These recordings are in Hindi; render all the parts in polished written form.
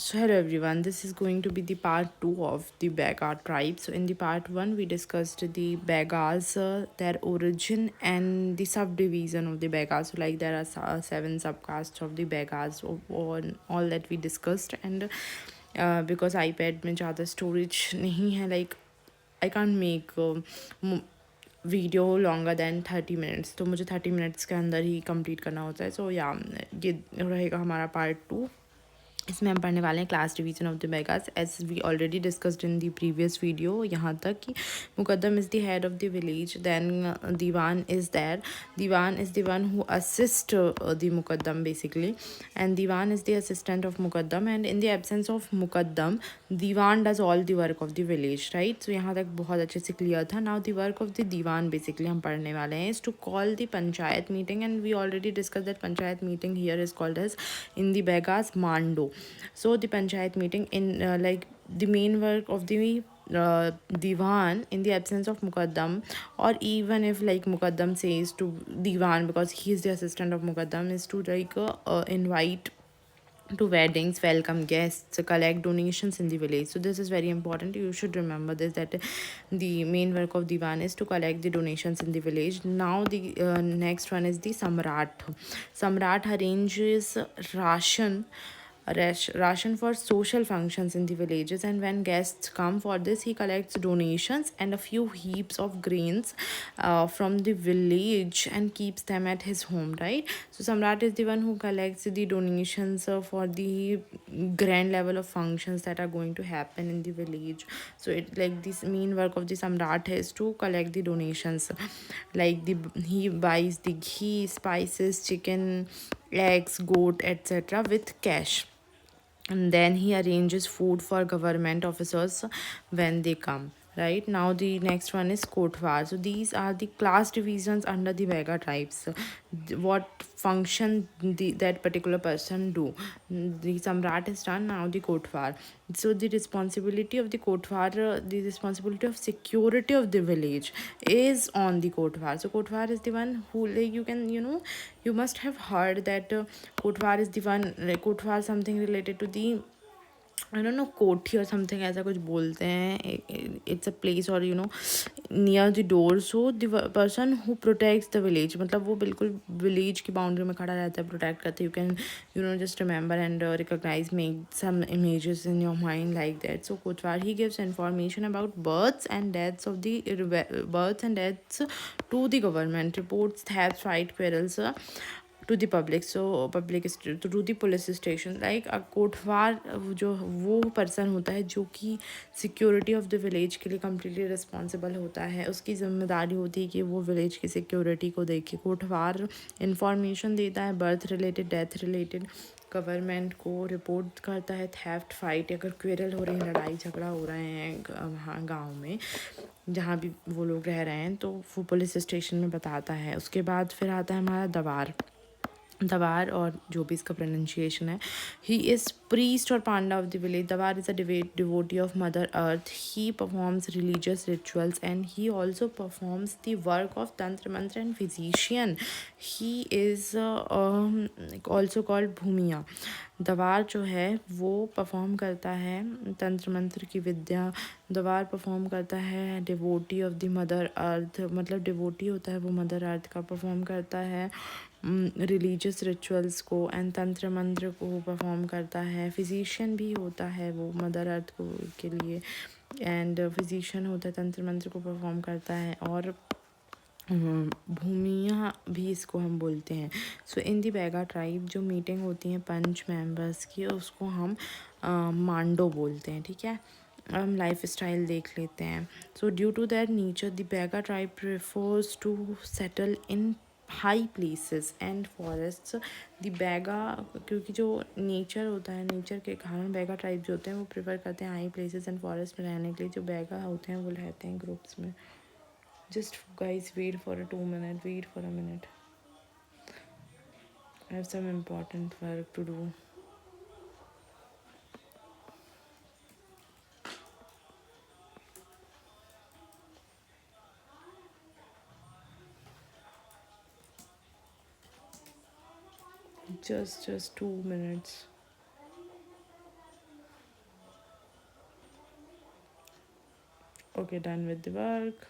So hello everyone, this is going to be the part 2 of the Baga tribe. So in the part 1 we discussed the Bagas, their origin and the subdivision of the Bagas. So like there are 7 subcasts of the Bagas on all that we discussed. And because iPad में ज़्यादा storage नहीं है, like I can't make video longer than 30 minutes, तो मुझे 30 मिनट्स के अंदर ही कंप्लीट करना होता है. सो या ये रहेगा हमारा पार्ट 2. इसमें हम पढ़ने वाले हैं class division of the Baigas as we already discussed in the previous video. यहाँ तक कि mukaddam is the head of the village, then diwan is there. Diwan is the one who assist the mukaddam basically, and diwan is the assistant of mukaddam. And in the absence of mukaddam diwan does all the work of the village, right. So यहाँ तक बहुत अच्छे से क्लियर था. Now the work of the diwan basically हम पढ़ने वाले हैं is to call the panchayat meeting, and we already discuss that panchayat meeting here is called as in the Begas Mando. So the panchayat meeting in like the main work of the divan in the absence of mukaddam, or even if like mukaddam says to divan because he is the assistant of mukaddam, is to like invite to weddings, welcome guests, collect donations in the village. So this is very important, you should remember this, that the main work of divan is to collect the donations in the village. Now the next one is the samrat. Samrat arranges ration for social functions in the villages, and when guests come for this he collects donations and a few heaps of grains from the village and keeps them at his home, right. So samrat is the one who collects the donations for the grand level of functions that are going to happen in the village. So it like this main work of the samrat is to collect the donations, like the he buys the ghee, spices, chicken, eggs, goat, etc. with cash, and then he arranges food for government officers when they come. Right now the next one is kotwar. So these are the class divisions under the Vega tribes. What function that particular person do. The samrat is done. Now the kotwar. So the responsibility of the kotwar, the responsibility of security of the village is on the kotwar. So kotwar is the one who, like, you can, you must have heard that kotwar is the one, like kotwar something related to the, I don't know, कोठी और समथिंग ऐसा कुछ बोलते हैं. इट्स अ प्लेस और near the door. So the person who protects the village, मतलब वो बिल्कुल विलेज की बाउंड्री में खड़ा रहता है, प्रोटेक्ट करता है. You can just remember and recognise, make some images in your mind like that. So kotwar he gives information about births and deaths of the births and deaths to the government, reports thefts, fight, quarrels to the public. So public to the police station. Like a kotwar जो वो पर्सन होता है जो कि सिक्योरिटी ऑफ द विलेज के लिए कम्प्लीटली रिस्पॉन्सिबल होता है. उसकी जिम्मेदारी होती है कि वो विलेज की सिक्योरिटी को देखे. कोटवार इंफॉर्मेशन देता है birth related, death related, government को रिपोर्ट करता है. थेफ्ट, फाइट, अगर क्वेरल हो रही है, लड़ाई झगड़ा हो रहे हैं वहाँ गाँव में जहाँ भी वो लोग रह रहे हैं, तो वो पुलिस स्टेशन में बताता है. उसके बाद फिर आता है हमारा दवार. दवार, और जो भी इसका प्रोनाउंसिएशन है, ही इज़ प्रीस्ट और panda of the village. Dewar is a devotee of mother earth. He performs religious rituals and he also performs the work of tantra mantra and physician. He is also called bhumiya. Dewar जो है वो परफॉर्म करता है तंत्र मंत्र की विद्या. दवार परफॉर्म करता है devotee of the mother earth, मतलब डिवोटी होता है वो मदर अर्थ का. परफॉर्म करता है रिलीजियस रिचुअल्स को एंड तंत्र मंत्र को परफॉर्म करता है. फिजिशियन भी होता है वो मदर अर्थ को के लिए, एंड फिजिशियन होता है, तंत्र मंत्र को परफॉर्म करता है. और भूमिया भी इसको हम बोलते हैं. सो इन दी बैगा ट्राइब जो मीटिंग होती है पंच मेंबर्स की, उसको हम मांडो बोलते हैं. ठीक है, हम लाइफ स्टाइल देख लेते हैं. So due to that nature the Baiga tribe prefers to settle in high places and forests. The Baiga, क्योंकि जो नेचर होता है, नेचर के कारण बैगा ट्राइब जो होते हैं वो प्रेफर करते हैं हाई प्लेसेस एंड फॉरेस्ट में रहने के लिए. जो बैगा होते हैं वो रहते हैं ग्रुप्स में. Just guys, wait for a 2 minute. Wait for a minute. I have some important work to do. Just 2 minutes. Okay, done with the work.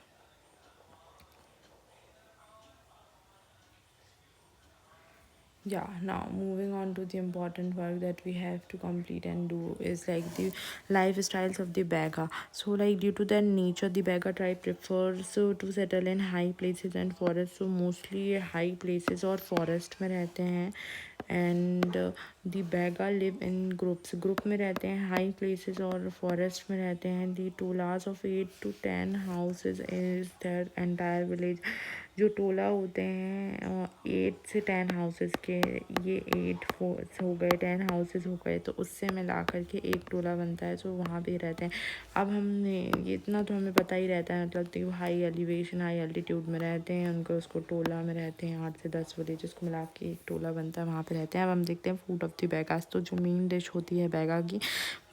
Yeah, now moving on to the important work that we have to complete and do is like the lifestyles of the Baga. So like due to their nature, the Baga tribe prefers to settle in high places and forests. So mostly high places और forest में रहते हैं. And the Baga live in groups. Group में रहते हैं, high places और forest में रहते हैं. The tolas of 8 to 10 houses is their entire village. जो टोला होते हैं 8 से 10 हाउसेस के, ये 8 हो गए, 10 हाउसेस हो गए, तो उससे मिला करके एक टोला बनता है. जो वहाँ पे रहते हैं. अब हमने ये इतना तो हमें पता ही रहता है, मतलब कि हाई एलिवेशन हाई एल्टीट्यूड में रहते हैं उनको, उसको टोला में रहते हैं. 8 से 10 विलेजेस को मिला के एक टोला बनता है, वहाँ पे रहते हैं. अब हम देखते हैं फूड ऑफ द बैगास. तो जो मेन डिश होती है बैगा की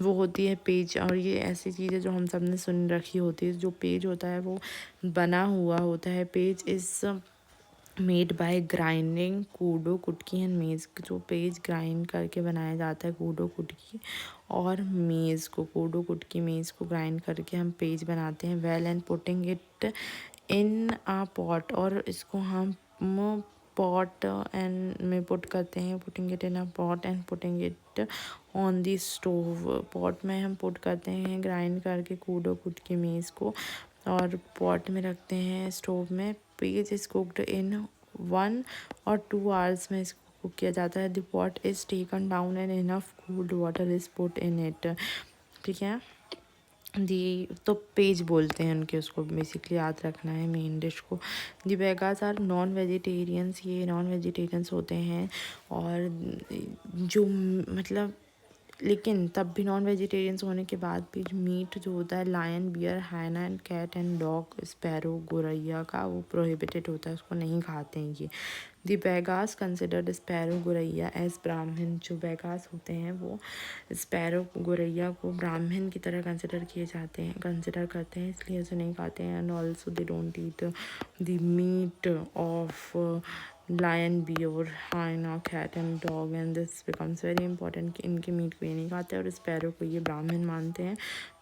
वो होती है पेज. और ये ऐसी चीज़ है जो हम सब ने सुन रखी होती है. जो पेज होता है वो बना हुआ होता है. Page is made by grinding Koodo कुटकी एंड मेज़. जो पेज ग्राइंड करके बनाया जाता है कूडो कुटकी और मेज़ को, कूडो कुटकी मेज़ को ग्राइंड करके हम पेज बनाते हैं. Well and putting it in a pot. और इसको हम पॉट एंड में पुट करते हैं. Putting it in a pot and putting it on the stove. Pot में हम पुट करते हैं ग्राइंड करके कूडो कुटकी मेज़ को, और पॉट में रखते हैं स्टोव में. Page is cooked in 1 or 2 hours में इसको कुक किया जाता है. The pot is taken down and enough cooled water is put in it. ठीक है. दी तो पेज बोलते हैं उनके, उसको बेसिकली याद रखना है मेन डिश को. दी बेगास आर नॉन वेजिटेरियंस. ये नॉन वेजिटेरियंस होते हैं. और जो मतलब लेकिन तब भी नॉन वेजिटेरियंस होने के बाद भी मीट जो होता है lion, bear, hyena and cat and dog, sparrow, गोरैया का, वो प्रोहिबिटेड होता है, उसको नहीं खाते हैं ये. दी बैगास कंसिडर्ड स्पैरो गोरैया एज ब्राह्मण. जो बैगास होते हैं वो स्पैरो गोरैया को ब्राह्मण की तरह कंसिडर करते हैं, इसलिए उसे नहीं खाते हैं. And also they don't eat the meat of lion, bear, hyena, cat and dog. And this becomes very important कि इनके मीट को ये नहीं खाते और स्पैरो को ये ब्राह्मण मानते हैं.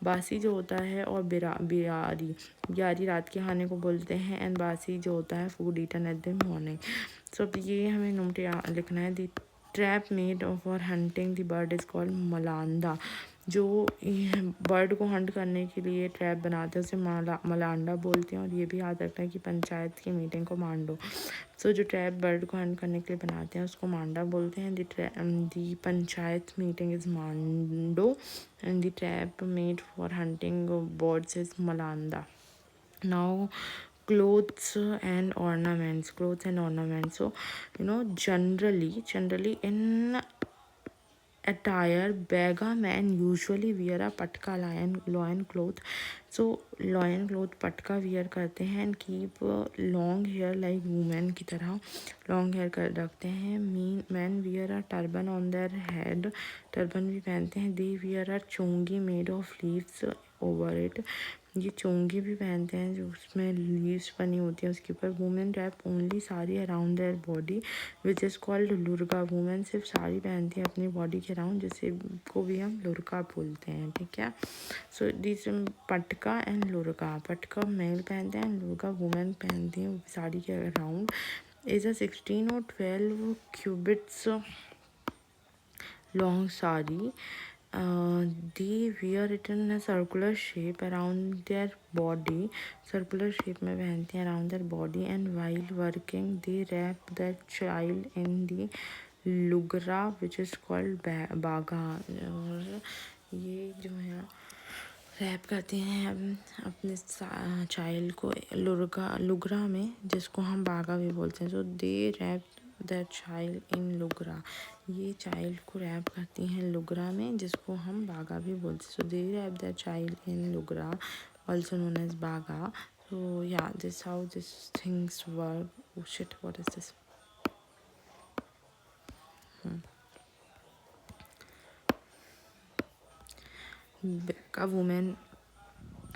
बासी जो होता है और बियारी, बियारी रात के खाने को बोलते हैं. एंड बासी जो होता है food eaten at the morning. So ये हमें नोट लिखना है. The trap made for hunting the bird is called malanda. जो बर्ड को हंट करने के लिए ट्रैप बनाते हैं उसे मलांडा बोलते हैं. और ये भी याद रखना है कि पंचायत की मीटिंग को मांडो. सो जो ट्रैप बर्ड को हंट करने के लिए बनाते हैं उसको मांडा बोलते हैं. The panchayat meeting is mando and the trap made for hunting birds is malanda. Now clothes and ornaments. So generally in attire, Bega men usually wear a patka loin cloth. So loin cloth patka wear करते हैं and keep long hair like women की तरह long hair कर रखते हैं. Men wear a turban on their head. turban भी पहनते हैं. They wear a chongi made of leaves over it. ये चोंगी भी पहनते हैं जो उसमें लीव्स बनी होती है उसके ऊपर. Women wrap only sari around their body which is called lurga. Women सिर्फ साड़ी पहनती है अपनी बॉडी के अराउंड, जिसे को भी हम लुर्गा बोलते हैं. ठीक है. सो दिस पटका एंड लुर्गा. पटका मेल पहनते हैं, लुर्गा वुमेन पहनती हैं साड़ी के around. Is a 16 or 12 cubits long sari. They wear it in a circular shape around their body. Circular shape में पहनते हैं around their body. And while working they wrap their child in the lugra which is called baga. और ये जो है रैप करते हैं अपने चाइल्ड को लुगरा में, जिसको हम बागा भी बोलते हैं. सो दे रैप द चाइल्ड इन लुगरा. ये चाइल्ड को रैप करती हैं लुगरा में, जिसको हम बागा भी बोलते हैं. सो दे रैप द चाइल्ड इन लुगरा ऑल्सो नोन एज बागा. सो या this how this things work. Oh shit, what is this. का वुमेन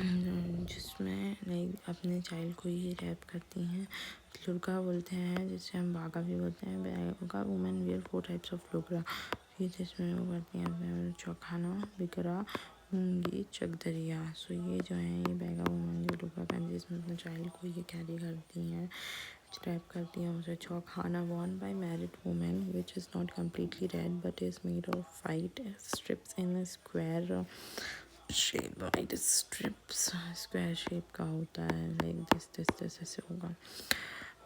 जिसमें लाइक अपने चाइल्ड को ही रैप करती हैं. लुर्गा बोलते हैं जिसे हम बागा भी बोलते हैं. बागा वुमेन वेयर 4 types ऑफ लुर्गा. ये जिसमें वो करती हैं चौखाना, बिकरा, मूंगी चकदरिया। सो ये जो है ये बैगा वुमन जो लुका पहनती है इसमें अपने चाइल्ड को ये कैरी करती हैं, स्ट्रैप करती हैं उसे। चौखाना worn by married women which is not completely red but is made of white strips in a square shape। white strips square shape का होता है, like this ऐसे होगा।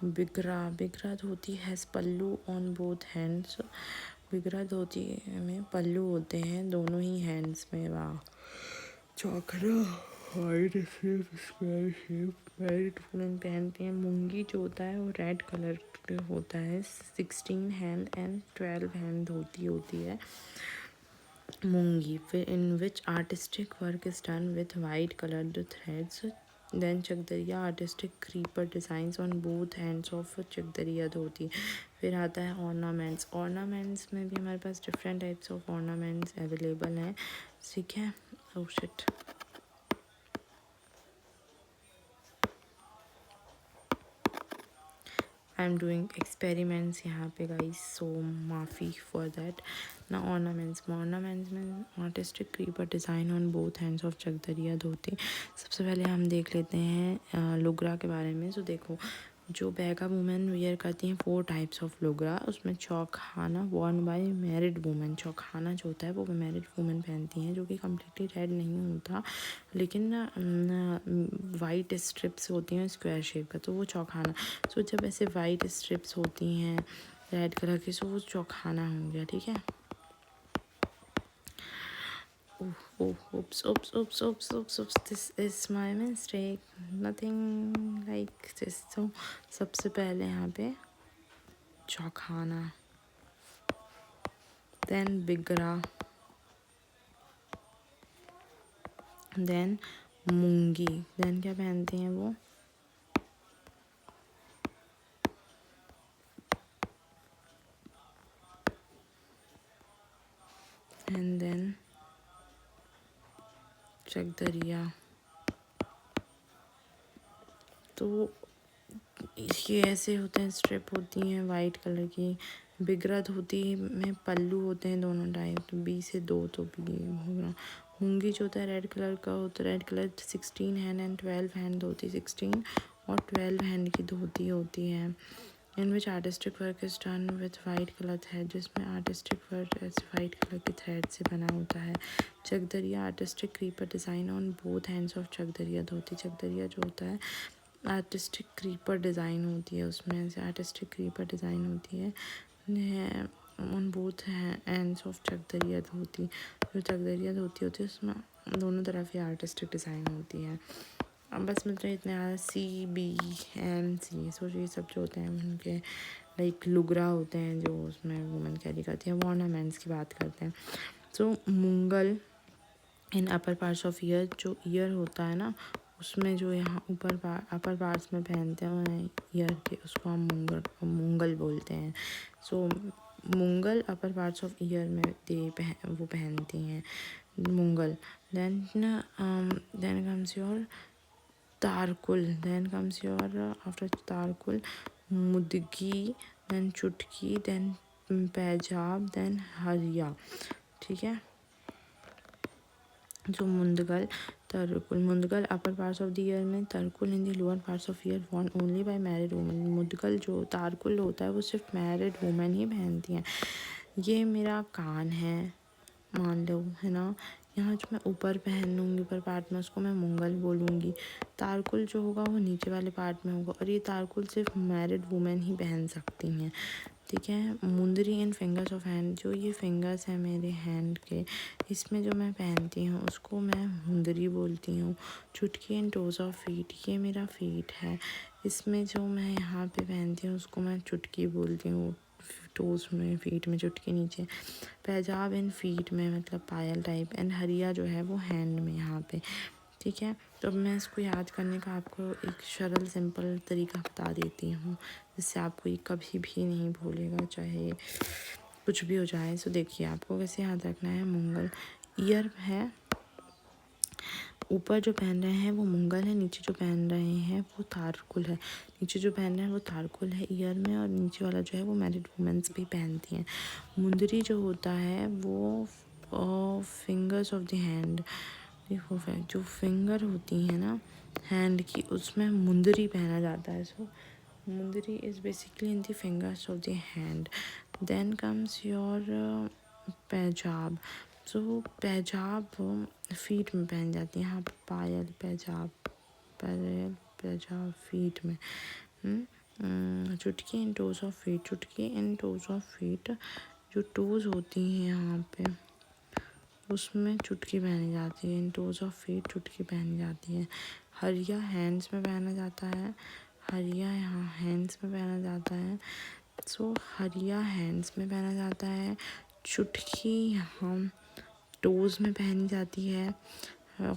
Bigra dhoti has pallu on both hands. Bigra dhoti में पल्लू होते हैं दोनों ही हैंड्स में। वाह। Chaukra white square shape married women पहनती हैं। मूंगी जो होता है वो रेड कलर होता है। 16 हैंड एंड 12 हैंड होती है मूंगी, in which artistic work is done with white colored threads। Then Chakdariya artistic creeper designs on both hands of Chakdariya धोती। फिर आता है ornaments। ornaments में भी हमारे पास different types of ornaments available हैं, ठीक है। oh shit I am doing experiments यहाँ पे गाइस, सो माफ़ी फॉर दैट ना। ऑर्नामेंट्स में artistic creeper design on both hands of chakdariya dhoti. सबसे पहले हम देख लेते हैं लुगरा के बारे में। सो देखो जो बैगा वुमेन वियर करती हैं 4 टाइप्स ऑफ लुगरा, उसमें चौखाना worn बाय मैरिड वुमेन। चौखाना जो होता है वो मैरिड वुमेन पहनती हैं, जो कि कम्प्लीटली रेड नहीं होता लेकिन वाइट स्ट्रिप्स होती हैं स्क्वायर शेप का, तो वो चौखाना। सो जब ऐसे वाइट स्ट्रिप्स होती हैं रेड कलर की, सो वो चौखाना हो गया, ठीक है। oops, this is my mistake, nothing like this। तो सबसे पहले यहाँ पे चौखाना, देन बिगरा, देन मूंगी, देन क्या पहनती हैं वो एंड देन चकदरिया। तो ये ऐसे होते हैं, स्ट्रिप होती हैं वाइट कलर की। बिगरा धोती में पल्लू होते हैं दोनों टाइप, तो बी से 2 तो बी होगा। मूंगी जो होता है रेड कलर का होता है, red colour 16 hand and 12 hand dhoti, 16 और 12 हैंड की धोती होती है। In which artistic work is done with white colour thread, जिसमें आर्टिस्टिक वर्क ऐसे वाइट कलर के थ्रेड से बना होता है। Chakdariya artistic creeper design on both hands of chakdariya dhoti. Chakdariya जो होता है आर्टिस्टिक क्रीपर डिज़ाइन होती है, उसमें से आर्टिस्टिक क्रीपर डिज़ाइन होती है on both ends of chakdariya धोती। जो चकदरिया धोती होती है उसमें दोनों तरफ ही आर्टिस्टिक डिज़ाइन होती है। अब बस मुझे इतने CBMC सो ये सब जो होते हैं उनके लाइक लुगरा होते हैं जो उसमें वुमेन कैरी करती हैं। ऑर्नामेंट्स की बात करते हैं। So मुंगल in upper parts of year, जो ईयर होता है ना उसमें जो यहाँ अपर पार्ट्स में पहनते हैं ईयर के, उसको हम मुंगल बोलते हैं। So mungal upper parts of ear में वो पहनती हैं mungal. Then comes your tarkul, then comes your after tarkul mudgi, then chutki, then paijab, then hariya, ठीक है। जो mundgal upper parts of the ear में, tarkul in the lower parts of ear worn only by married women. Mudgal जो तारकुल होता है वो सिर्फ मैरिड वुमेन ही पहनती हैं। ये मेरा कान है मान लो, है ना। यहाँ जो मैं ऊपर पहन लूँगी ऊपर पार्ट में, उसको मैं मुंगल बोलूँगी। तारकुल जो होगा वो नीचे वाले पार्ट में होगा, और ये तारकुल सिर्फ मैरिड वुमेन ही पहन सकती हैं, ठीक है। मुंदरी एंड फिंगर्स ऑफ हैंड, जो ये फिंगर्स हैं मेरे हैंड के, इसमें जो मैं पहनती हूँ उसको मैं मुंदरी बोलती हूँ। चुटकी एंड टोज ऑफ फीट, ये मेरा फीट है, इसमें जो मैं यहाँ पे पहनती हूँ उसको मैं चुटकी बोलती हूँ। टोज में, फीट में, चुटकी नीचे। पैजाब एंड फीट में मतलब पायल टाइप, एंड हरिया जो है वो हैंड में यहाँ पे, ठीक है। तो अब मैं इसको याद करने का आपको एक सरल सिंपल तरीका बता देती हूँ, जिससे आपको ये कभी भी नहीं भूलेगा चाहे कुछ भी हो जाए। सो देखिए आपको कैसे याद रखना है। मुंगल ईयर है, ऊपर जो पहन रहे हैं वो मुंगल है, नीचे जो पहन रहे हैं वो तारकुल है। नीचे जो पहन रहे हैं वो तारकुल है ईयर में, और नीचे वाला जो है वो मैरिड वुमेन्स भी पहनती हैं। मुंदरी जो होता है वो फिंगर्स ऑफ द हैंड। देखो जो फिंगर होती है ना हैंड की, उसमें मुंदरी पहना जाता है। So mundri is basically in the fingers of the hand. Then comes your paijab. So paijab feet में पहन जाती है। यहाँ पर पायल, पैजाब, पायल, पैजाब फीट में। चुटकी इन टोज ऑफ फीट, चुटकी इन टोज ऑफ फीट, जो टोज होती हैं यहाँ पे उसमें चुटकी पहनी जाती है। इन टोज ऑफ फीट चुटकी पहनी जाती है। हरिया हैंड्स में पहना जाता है। हरिया यहाँ हैंड्स में पहना जाता है। सो हरिया हैंड्स में पहना जाता है। चुटकी यहाँ टोज़ में पहनी जाती है।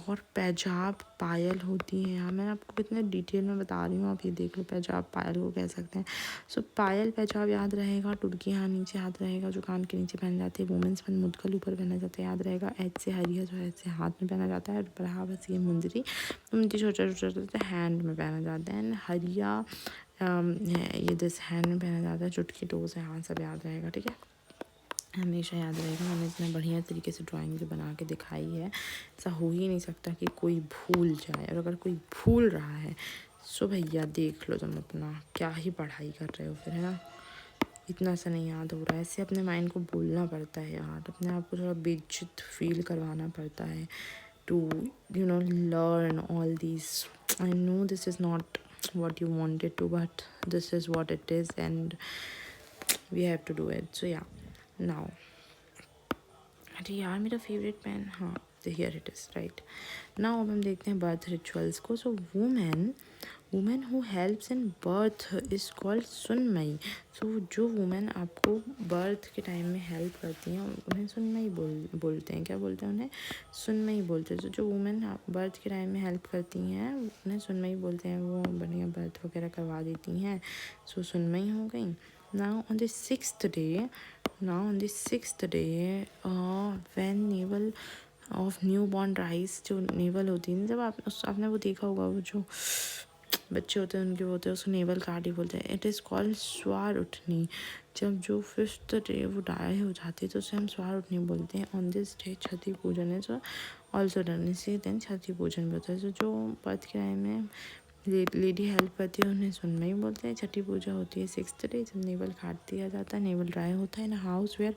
और पैजाब पायल होती है। यहाँ मैं आपको कितने डिटेल में बता रही हूँ, आप ये देख लो। पैजाब पायल को कह सकते हैं। सो पायल पैजाब याद रहेगा। टुडकी यहाँ नीचे याद रहेगा, जो कान के नीचे पहन जाते हैं। वुमेंस बन मुदगल ऊपर पहना जाता है, याद रहेगा। एच से हरिया, जो है से हाथ में पहना जाता है। बराबर ये मुंदरी, मुंदरी छोटा छोटा हैंड में पहना जाता है। एंड हरिया ये दिस हैंड में पहना जाता है। चुटकी टोज़ है, हाँ सब याद रहेगा, ठीक है, हमेशा याद रहेगा। मैंने इतना बढ़िया तरीके से ड्राइंग जो बना के दिखाई है, ऐसा हो ही नहीं सकता कि कोई भूल जाए। और अगर कोई भूल रहा है सो भैया देख लो, तुम अपना क्या ही पढ़ाई कर रहे हो फिर, है ना। इतना सा नहीं याद हो रहा है, ऐसे अपने माइंड को बोलना पड़ता है यार। अपने आप को थोड़ा बेइज्जत फील करवाना पड़ता है to learn all this. I know this is not what you wanted to, but this is what it is and we have to do it. So yeah, now अरे यार मेरा फेवरेट पेन, हाँ here it is right now. अब हम देखते हैं बर्थ रिचुअल्स को। So women who helps in birth is called sunmai. So जो वुमेन आपको बर्थ के टाइम में हेल्प करती हैं उन्हें सुनमई बोलते हैं। क्या बोलते हैं उन्हें? सुनमई बोलते हैं। तो जो वुमेन बर्थ के टाइम में हेल्प करती हैं उन्हें सुनमई बोलते हैं। वो बढ़िया बर्थ वगैरह करवा देती हैं। सो सुनमई हो गई। Now on the sixth day, when navel of newborn rise, जो नेवल होती है, जब आपने वो देखा होगा, वो जो बच्चे होते हैं उनके वो होते हैं, उसको नेवल कार्डी बोलते हैं। इट इज़ कॉल्ड स्वार उठनी। जब जो फिफ्थ डे वो डाई हो जाती है तो उसे हम स्वार उठनी बोलते हैं। ऑन दिस डे छठी पूजन है जो ऑल्सो डन, इसी दिन छठी पूजन भी होता है। जो बर्थ के टाइम में लेडी हेल्प करती है उन्हें सुनमई बोलते हैं। छठी पूजा होती है सिक्स्थ डे, जब नेवल काट दिया जाता है, नेवल ड्राई होता है। In house where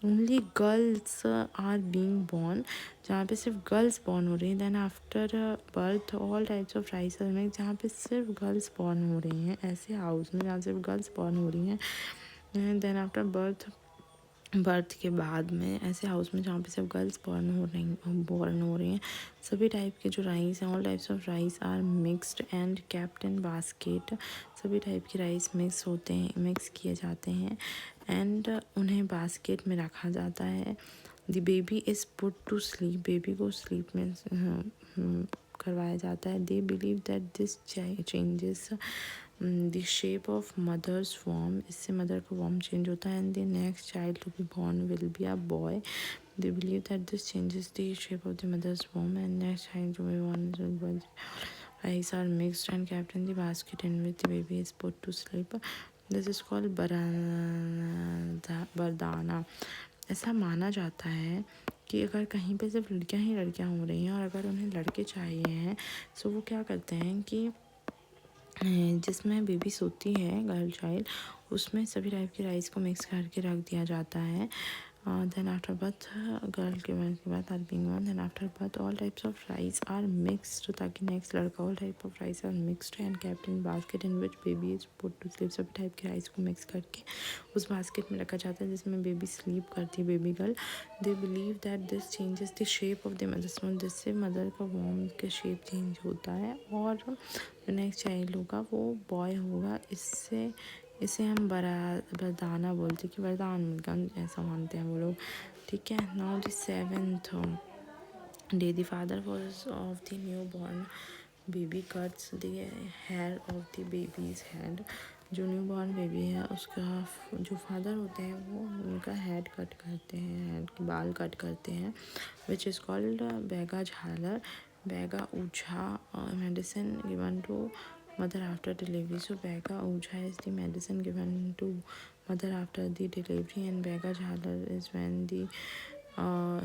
only girls are being born, जहाँ पे सिर्फ गर्ल्स बॉर्न हो रही हैं। Then after birth all types of rice are made, जहाँ पे सिर्फ गर्ल्स बॉर्न हो रही हैं। ऐसे हाउस में जहाँ सिर्फ गर्ल्स बॉर्न हो रही हैं। देन आफ्टर बर्थ के बाद में ऐसे हाउस में जहाँ पे सब गर्ल्स बॉर्न हो रही हैं, सभी टाइप के जो राइस हैं, all types of rice are mixed and kept in basket. सभी टाइप के राइस मिक्स किए जाते हैं एंड उन्हें बास्केट में रखा जाता है। The baby is put to sleep, baby को स्लीप में करवाया जाता है। They believe that this changes the shape of mother's वॉर्म, इससे मदर का वॉर्म चेंज होता है। And the next child to be born will be a boy. They believe that this changes the shape of the mother's वॉर्म and next child to be born will be boy. Rice are mixed and kept in the basket in which the baby is put to sleep. This is called बरदाना। ऐसा माना जाता है कि अगर कहीं पे सिर्फ लड़कियां ही लड़कियां हो रही हैं और अगर उन्हें लड़के चाहिए हैं तो वो क्या करते हैं कि जिसमें बेबी सोती है गर्ल चाइल्ड, उसमें सभी टाइप की राइस को मिक्स करके रख दिया जाता है। देन आफ्टर बर्थ गर्ल के बर्थ के बाद are being born, then after birth all types of rice are mixed, ताकि नेक्स्ट लड़का all type of rice are mixed and kept in basket in which baby is put to sleep. सभी टाइप के राइस को मिक्स करके उस बास्केट में रखा जाता है जिसमें बेबी स्लीप करती है, baby girl. They believe that this changes the shape of the mother's वॉर्म, जिससे मदर का वॉर्म का शेप चेंज होता है और जो नेक्स्ट चाइल्ड होगा वो बॉय होगा। इसे हम वरदाना बोलते हैं कि वरदान मिलता है, ऐसा मानते हैं वो लोग, ठीक है। Now the seventh day the father was of the new born baby cuts the hair of the baby's head. जो न्यू बॉर्न बेबी है उसका जो फादर होते हैं वो उनका हेड कट करते हैं, हेड के बाल कट करते हैं, विच is called Baiga jhalar, Baiga ojha medicine given to mother after delivery. So Bega Ujha is the medicine given to mother after the delivery and Bega Jhalar is when the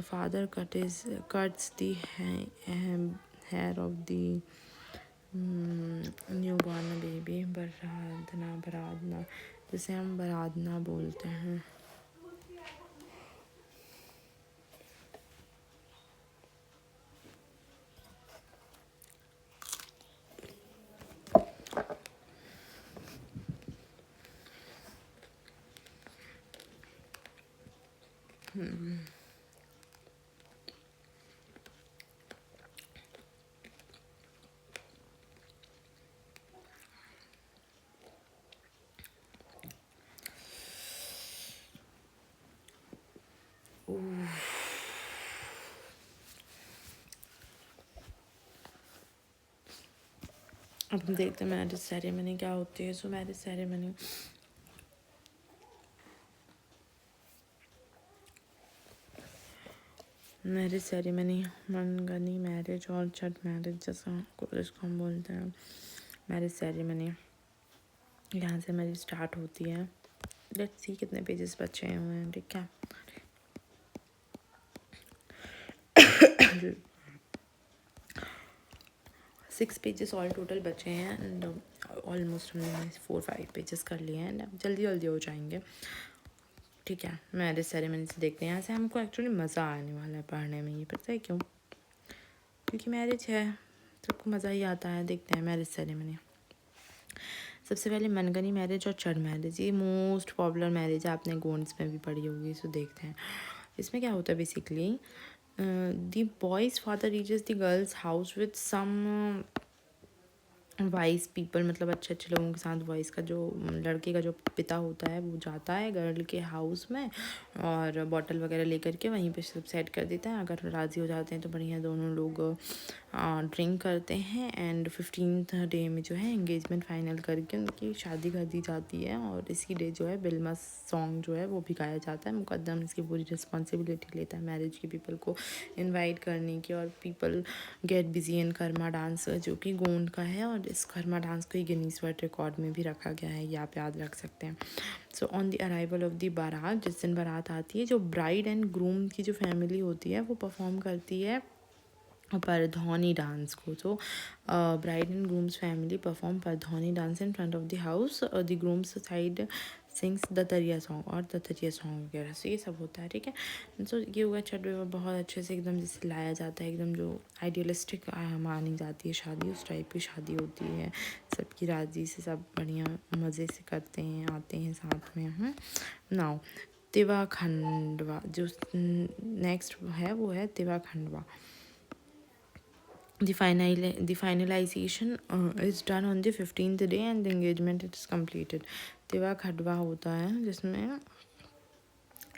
Father cuts the hair of the newborn baby. Baradna जिसे हम बरादना बोलते हैं। अब हम देखते हैं मैरिज सेरेमनी क्या होती है। सो मैरिज सेरेमनी मनगनी मैरिज और छठ मैरिज जैसा इसको हम बोलते हैं। मैरिज सेरेमनी यहाँ से मैरिज स्टार्ट होती है। लेट्स सी कितने पेजेस बचे हुए हैं। ठीक है, 6 पेजेस ऑल टोटल बचे हैं एंड ऑलमोस्ट हमने 4-5 पेजेस कर लिए हैं एंड अब जल्दी जल्दी हो जाएंगे। ठीक है, मैरिज सेरेमनी से देखते हैं। यहाँ से हमको एक्चुअली मज़ा आने वाला है पढ़ने में। ये पता है क्यों? क्योंकि मैरिज है, सबको मज़ा ही आता है। देखते हैं मैरिज सेरेमनी। सबसे पहले मनगनी मैरिज और चढ़ मैरिज, ये मोस्ट पॉपुलर मैरिज है, आपने गोंड्स में भी पढ़ी होगी। सो देखते हैं इसमें क्या होता है। Basically the boy's father reaches the girl's house with some wise people, मतलब अच्छे अच्छे लोगों के साथ वॉइस का जो लड़के का जो पिता होता है वो जाता है गर्ल के हाउस में और बॉटल वगैरह लेकर के वहीं पे सब सेट कर देता है। अगर राज़ी हो जाते हैं तो बढ़िया दोनों लोग ड्रिंक करते हैं एंड 15th डे में जो है एंगेजमेंट फाइनल करके उनकी शादी कर दी जाती है। और इसी डे जो है बिलमस सॉन्ग जो है वो भी गाया जाता है। मुकद्दम इसकी पूरी रिस्पॉन्सिबिलिटी लेता है मैरिज की पीपल को इनवाइट करने की। और people get busy in Karma dance, जो कि गोंड का है और इस कर्मा डांस को ही गिनीज वर्ल्ड रिकॉर्ड में भी रखा गया है, ये आप याद रख सकते हैं। So on the arrival of the बारात, जिस दिन बारात आती है, जो ब्राइड एंड ग्रूम की जो फैमिली होती है वो परफॉर्म करती है परधौनी डांस को। तो bride and groom's family perform pardhauni dance in front of the house. The groom's side sings datariya song और दतरिया सॉन्ग वगैरह से ये सब होता है। ठीक है, तो ये हुआ छठ विवाह। बहुत अच्छे से एकदम जैसे लाया जाता है, एकदम जो आइडियलिस्टिक मानी जाती है शादी, उस टाइप की शादी होती है। सबकी राजी से सब बढ़िया मज़े से करते हैं, आते हैं साथ में। नाउ तिवा खंडवा जो नेक्स्ट है वो है Tiwa Khandwa. The finalization is done on the 15th day and the engagement is completed. Tiwa खडवा होता है जिसमें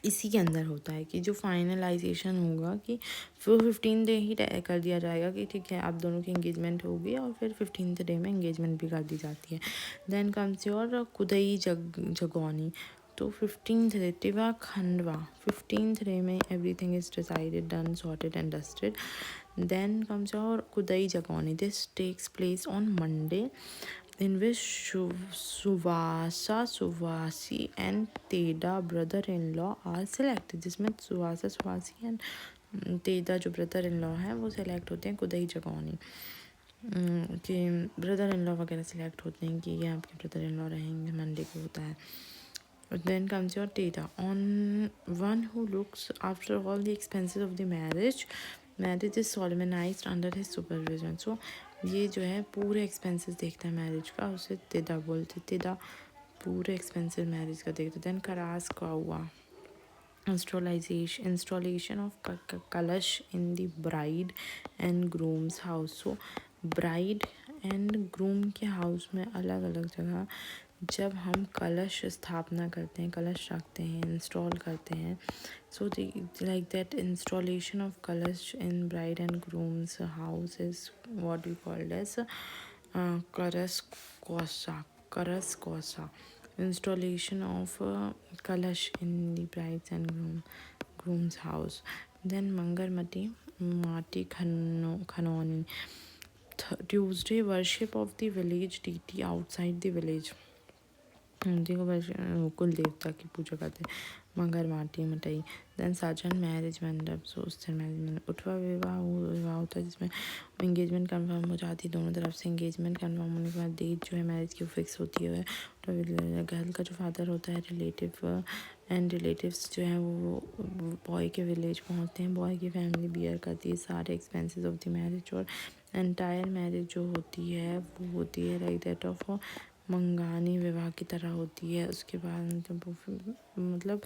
इसी के अंदर होता है कि जो फाइनलाइजेशन होगा कि फिर 15 डे ही तय कर दिया जाएगा कि ठीक है आप दोनों की एंगेजमेंट होगी और फिर 15th डे में एंगेजमेंट भी कर दी जाती है। Then comes your kudai jagauni. तो 15th day tiwa khandwa 15th day में everything is decided, done, sorted and dusted. Then comes your Kudai Jagoni. This takes place on Monday, in which Suvasi and Teda brother-in-law are selected. जिसमें Suvasi and Teda जो brother-in-law है वो select होते हैं कुदई जगौनी कि brother-in-law वगैरह select होते हैं कि ये आपके brother-in-law रहेंगे। मंडे को होता है। Then comes your Teda, on one who looks after all the expenses of the marriage is solemnized under his supervision. So ये जो है पूरे एक्सपेंसेस देखता है मैरिज का, उसे तेदा बोलते। तेदा पूरे एक्सपेंसेस मैरिज का देखते। देन करास का हुआ installation of कलश in the bride and groom's house. So bride and groom के हाउस में अलग अलग जगह जब हम कलश स्थापना करते हैं, कलश रखते हैं, इंस्टॉल करते हैं। So like that installation of kalash in bride and groom's house is what we called as karas kosa. Installation of kalash in the bride's and groom's house. Then Mangarmati Mati Khanoni. Tuesday, worship of the village deity outside the village. देखो कुल देवता की पूजा करते हैं। मगर माटी मटई। देन साजन मैरिज मंडप, सो उससे मैरिज मंडप। उठवा विवाह वो विवाह होता है जिसमें इंगेजमेंट कन्फर्म हो जाती है दोनों तरफ से। इंगेजमेंट कन्फर्म होने के बाद डेट जो है मैरिज की फिक्स होती है। गर्ल का जो फादर होता है रिलेटिव एंड रिलेटिव्स जो हैं वो बॉय के विलेज पहुंचते हैं। बॉय की फैमिली बियर करती है सारे एक्सपेंसेस ऑफ द मैरिज, और एंटायर मैरिज जो होती है वो होती है लाइक दैट ऑफ मंगानी विवाह की तरह होती है। उसके बाद मतलब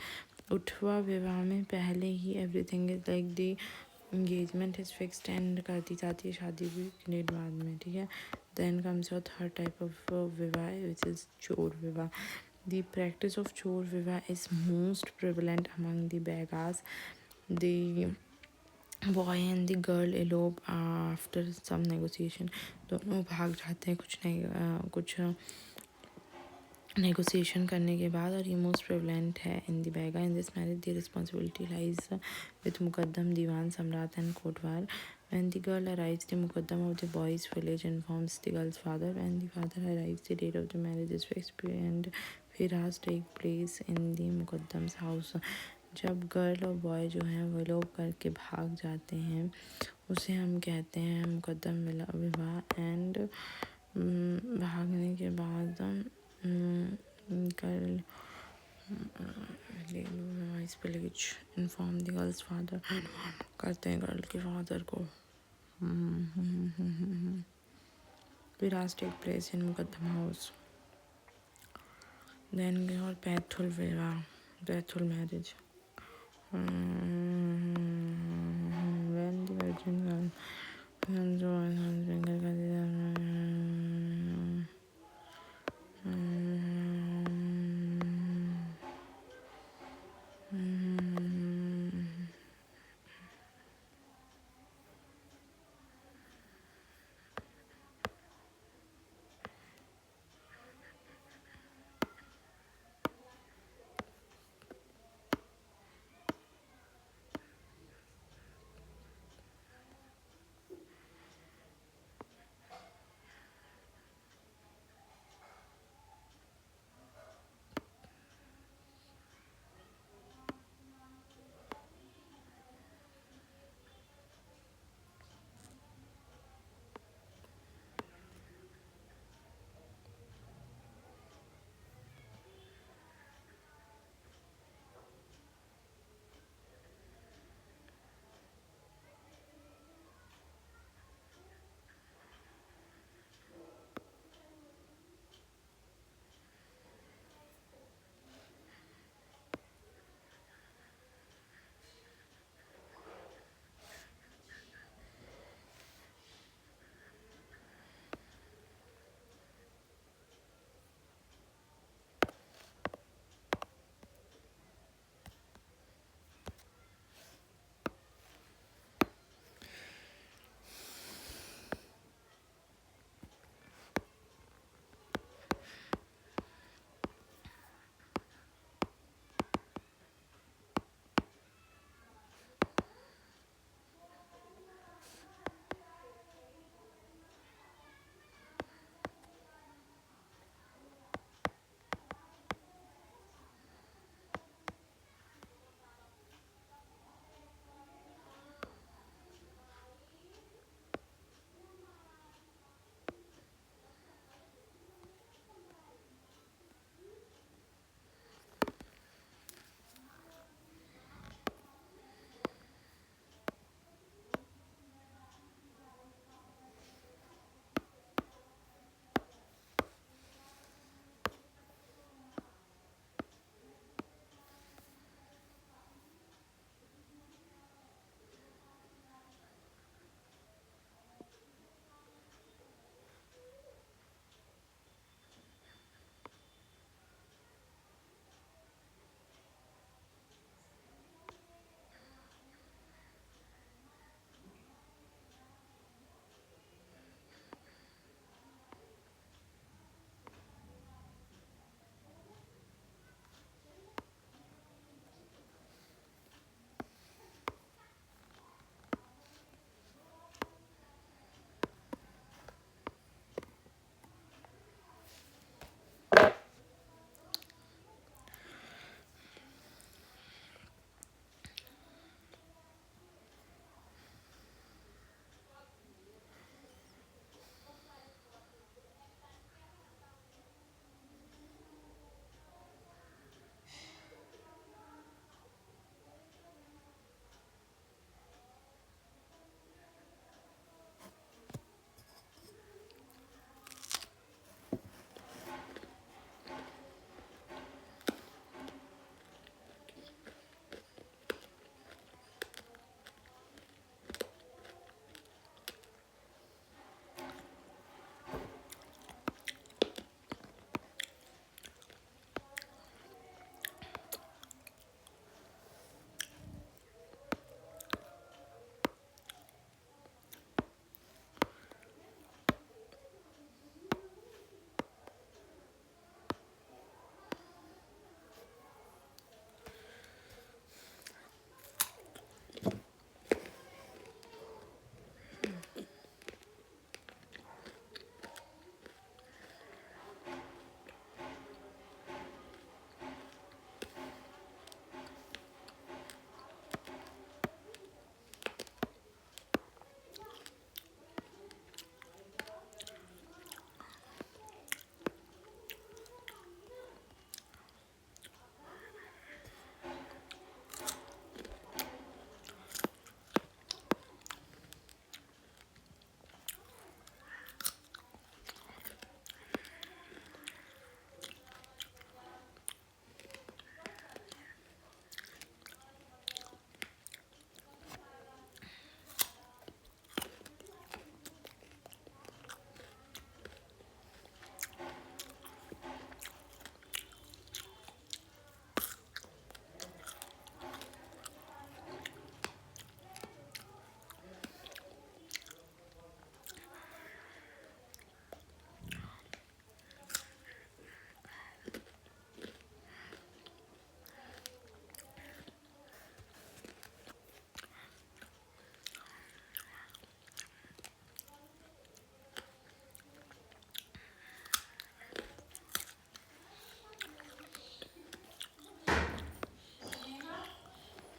उठवा विवाह में पहले ही everything is like the engagement is fixed and कर दी जाती है शादी भी मिनट बाद में, ठीक है। Then comes your third type of विवाह विच इज चोर विवाह। The practice of chor vivah is most prevalent among the Begas. The boy and the girl elope after some negotiation. दोनों भाग जाते हैं कुछ नेगोशिएशन करने के बाद, और ये मोस्ट प्रेवलेंट है in the Baiga. In this marriage the responsibility lies with mukaddam, diwan, samrat and कोटवार। When the girl arrives, the mukaddam of the boy's village informs the girl's father. When the father arrives, the date of the marriage is fixed and firas take place in the mukaddam's house. जब गर्ल और बॉय जो हैं वो लोग करके भाग जाते हैं उसे हम कहते हैं मुकद्दम विवाह। एंड भागने के बाद girl is village inform the girl's father, करते हैं गर्ल के फादर को। विराज take place in mukaddam house. Then और पैथुल विवाह, paithul marriage. When the virgin girl